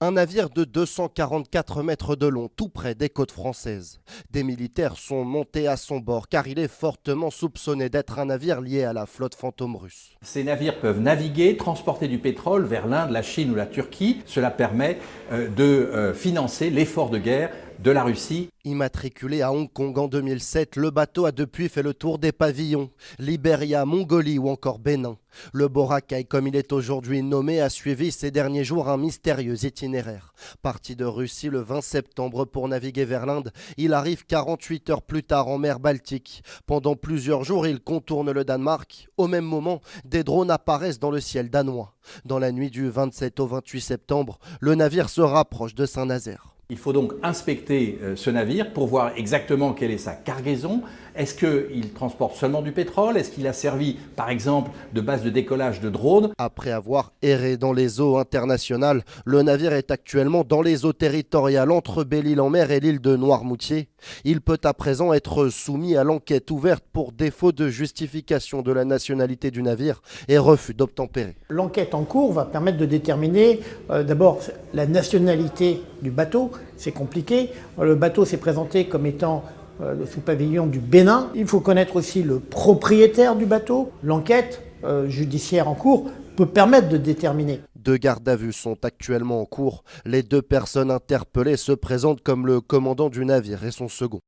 Un navire de 244 mètres de long, tout près des côtes françaises. Des militaires sont montés à son bord car il est fortement soupçonné d'être un navire lié à la flotte fantôme russe. Ces navires peuvent naviguer, transporter du pétrole vers l'Inde, la Chine ou la Turquie. Cela permet de financer l'effort de guerre de la Russie. Immatriculé à Hong Kong en 2007, le bateau a depuis fait le tour des pavillons, Libéria, Mongolie ou encore Bénin. Le Boracay, comme il est aujourd'hui nommé, a suivi ces derniers jours un mystérieux itinéraire. Parti de Russie le 20 septembre pour naviguer vers l'Inde, il arrive 48 heures plus tard en mer Baltique. Pendant plusieurs jours, il contourne le Danemark. Au même moment, des drones apparaissent dans le ciel danois. Dans la nuit du 27 au 28 septembre, le navire se rapproche de Saint-Nazaire. Il faut donc inspecter ce navire pour voir exactement quelle est sa cargaison. Est-ce qu'il transporte seulement du pétrole? Est-ce qu'il a servi, par exemple, de base de décollage de drones? Après avoir erré dans les eaux internationales, le navire est actuellement dans les eaux territoriales entre Belle-Île-en-Mer et l'île de Noirmoutier. Il peut à présent être soumis à l'enquête ouverte pour défaut de justification de la nationalité du navire et refus d'obtempérer. L'enquête en cours va permettre de déterminer d'abord la nationalité du bateau. C'est compliqué. Le bateau s'est présenté comme étant sous pavillon du Bénin. Il faut connaître aussi le propriétaire du bateau. L'enquête judiciaire en cours peut permettre de déterminer. 2 gardes à vue sont actuellement en cours. Les 2 personnes interpellées se présentent comme le commandant du navire et son second.